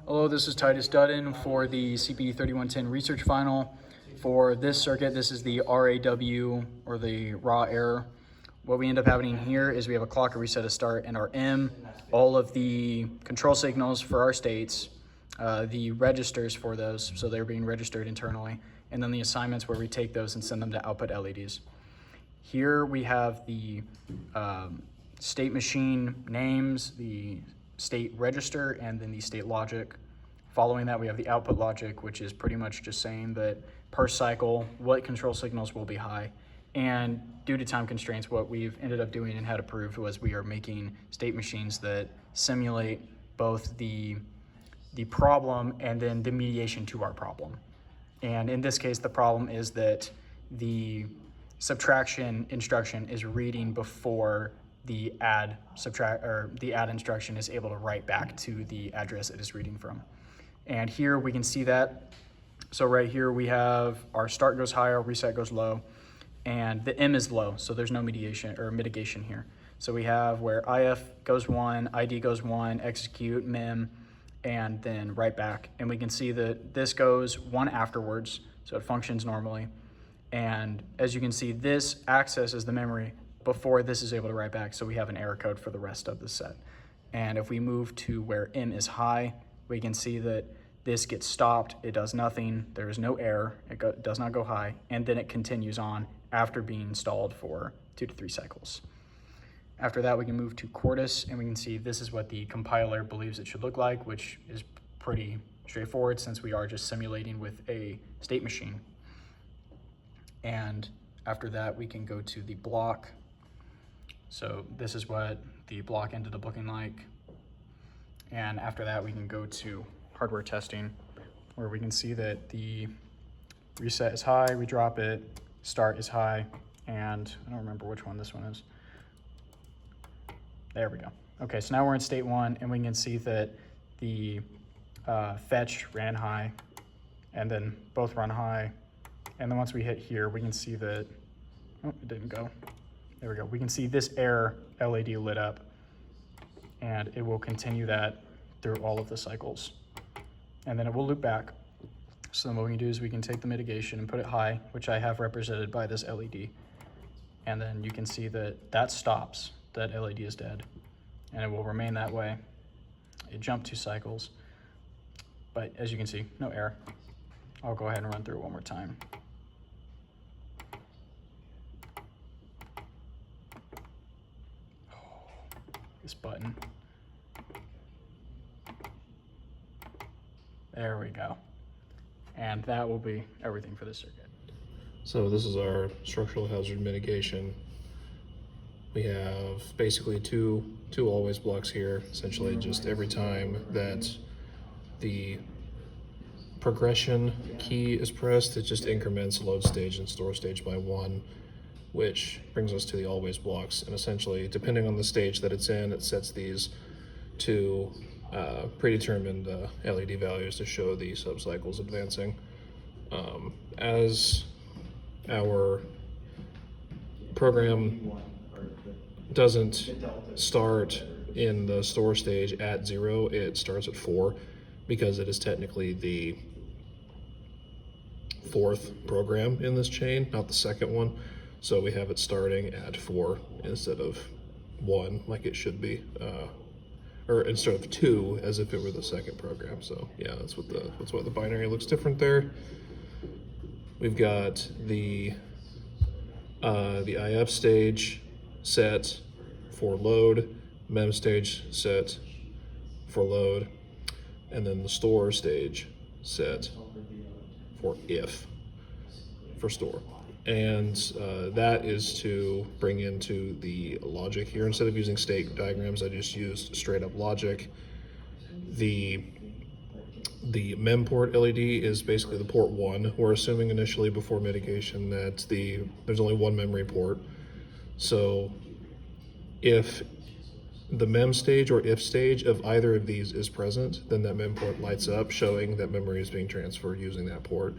Hello, this is Titus Dudden for the CpE 3110 research final. For this circuit, this is the RAW, or the raw error. What we end up having here is we have a clock, a reset, a start, and our M, all of the control signals for our states, the registers for those, so they're being registered internally, and then the assignments where we take those and send them to output LEDs. Here we have the state machine names, the state register, and then the state logic. Following that, we have the output logic, which is pretty much just saying that per cycle, what control signals will be high. And due to time constraints, what we've ended up doing and had approved was we are making state machines that simulate both the problem and then the mediation to our problem. And in this case, the problem is that the subtraction instruction is reading before the add instruction is able to write back to the address it is reading from. And here we can see that. So right here we have our start goes high, our reset goes low, and the M is low, so there's no mediation or mitigation here. So we have where IF goes 1, ID goes 1, execute, mem, and then write back. And we can see that this goes 1 afterwards, so it functions normally. And as you can see, this accesses the memory before this is able to write back, so we have an error code for the rest of the set. And if we move to where M is high, we can see that this gets stopped, it does nothing, there is no error, it does not go high, and then it continues on after being stalled for 2 to 3 cycles. After that, we can move to Quartus, and we can see this is what the compiler believes it should look like, which is pretty straightforward since we are just simulating with a state machine. And after that, we can go to the block. So this is what the block ended up looking like. And after that, we can go to hardware testing, where we can see that the reset is high, we drop it, start is high, and I don't remember which one this one is. There we go. Okay, so now we're in state 1, and we can see that the fetch ran high, and then both run high. And then once we hit here, we can see that, oh, it didn't go. There we go. We can see this error LED lit up, and it will continue that through all of the cycles. And then it will loop back. So then what we can do is we can take the mitigation and put it high, which I have represented by this LED. And then you can see that that stops, that LED is dead, and it will remain that way. It jumped 2 cycles, but as you can see, no error. I'll go ahead and run through it one more time. This button. There we go. And that will be everything for this circuit. So this is our structural hazard mitigation. We have basically two always blocks here. Essentially just every time that the progression key is pressed, it just increments load stage and store stage by 1, which brings us to the always blocks. And essentially, depending on the stage that it's in, it sets these to predetermined LED values to show the subcycles advancing. As our program doesn't start in the store stage at 0, it starts at 4 because it is technically the 4th program in this chain, not the 2nd one. So we have it starting at 4 instead of 1 like it should be, or instead of 2 as if it were the 2nd program. So yeah, that's why the binary looks different there. We've got the IF stage set for load, mem stage set for load, and then the store stage set for if for store. And that is to bring into the logic here. Instead of using state diagrams, I just used straight up logic. The mem port LED is basically the port 1. We're assuming initially before mitigation that there's only 1 memory port. So if the mem stage or if stage of either of these is present, then that mem port lights up showing that memory is being transferred using that port.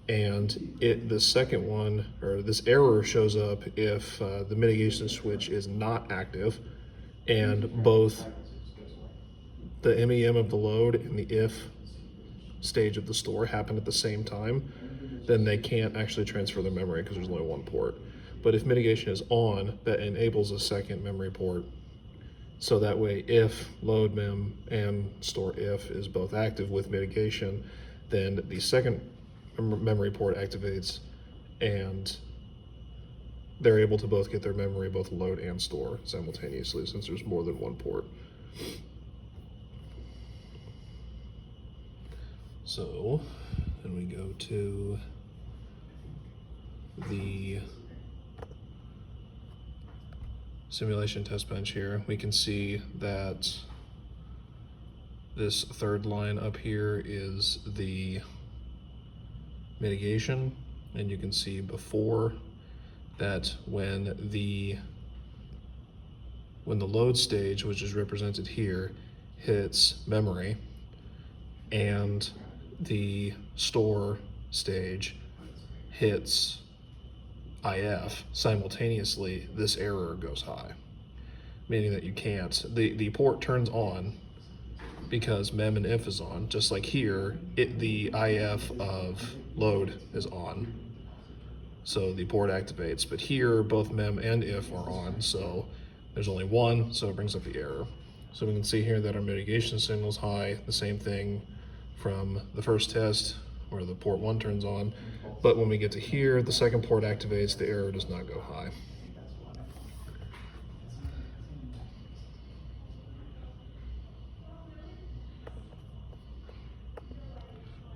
And the second one, or this error, shows up if the mitigation switch is not active and both the MEM of the load and the if stage of the store happen at the same time, then they can't actually transfer their memory because there's only one port. But if mitigation is on, that enables a second memory port. So that way, if load mem and store if is both active with mitigation, then the second memory port activates and they're able to both get their memory, both load and store simultaneously, since there's more than one port. So then we go to the simulation test bench here. We can see that this third line up here is the mitigation, and you can see before that when the load stage, which is represented here, hits memory, and the store stage hits IF simultaneously, this error goes high, meaning that you can't, the port turns on because mem and if is on, just like here, the IF of load is on, so the port activates, but here both mem and if are on, so there's only one, so it brings up the error. So we can see here that our mitigation signal is high, the same thing from the first test where the port 1 turns on, but when we get to here, the second port activates, the error does not go high.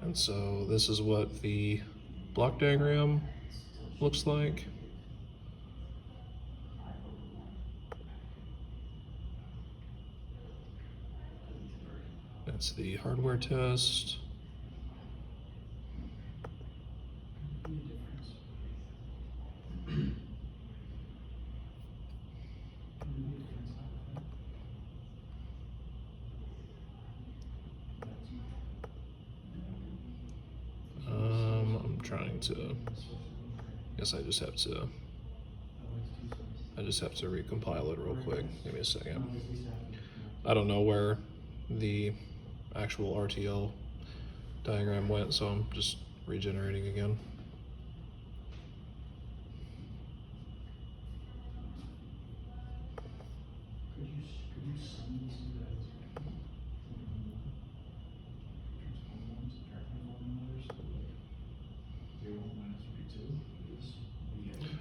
And so this is what the block diagram looks like. That's the hardware test. I'm trying to, guess I just have to recompile it real quick. Give me a second. I don't know where the actual RTL diagram went, so I'm just regenerating again.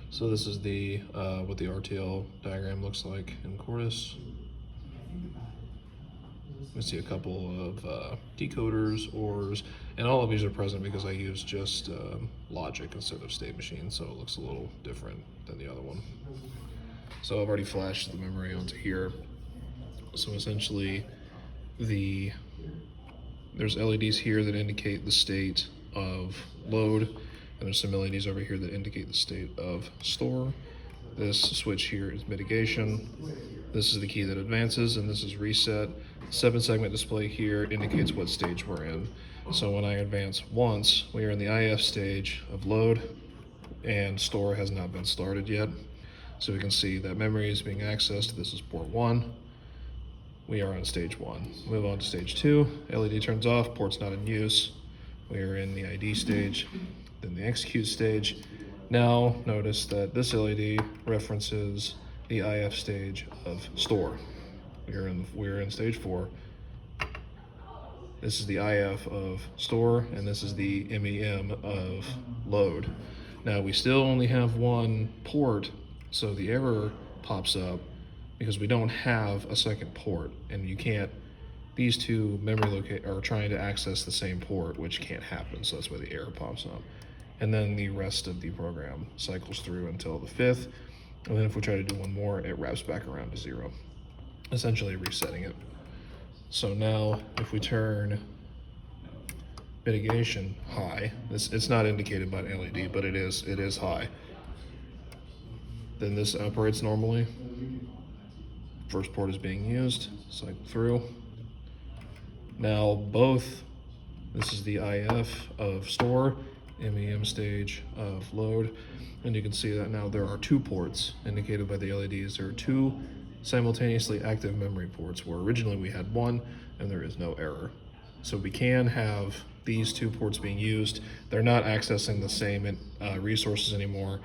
So this is the what the RTL diagram looks like in Cordis. We see a couple of decoders, ORs, and all of these are present because I used just logic instead of state machine, so it looks a little different than the other one. So I've already flashed the memory onto here. So essentially, there's LEDs here that indicate the state of load, and there's some LEDs over here that indicate the state of store. This switch here is mitigation. This is the key that advances, and this is reset. 7-segment display here indicates what stage we're in. So when I advance once, we are in the IF stage of load, and store has not been started yet. So we can see that memory is being accessed. This is port 1. We are on stage 1. Move on to stage 2. LED turns off, port's not in use. We are in the ID stage, then the execute stage. Now notice that this LED references the IF stage of store. We're in stage 4. This is the IF of store, and this is the MEM of load. Now we still only have one port, so the error pops up because we don't have a second port, and you can't, these two memory are trying to access the same port, which can't happen, so that's why the error pops up. And then the rest of the program cycles through until the 5th, and then if we try to do one more, it wraps back around to 0, essentially resetting it. So now if we turn mitigation high, it's not indicated by an LED, but it is high, then this operates normally. First port is being used, cycle through. Now this is the IF of store, MEM stage of load, and you can see that now there are 2 ports indicated by the LEDs. There are 2 simultaneously active memory ports, where originally we had 1, and there is no error. So we can have these two ports being used. They're not accessing the same resources anymore.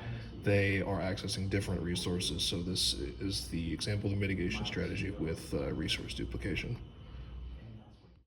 They are accessing different resources. So this is the example of the mitigation strategy with resource duplication.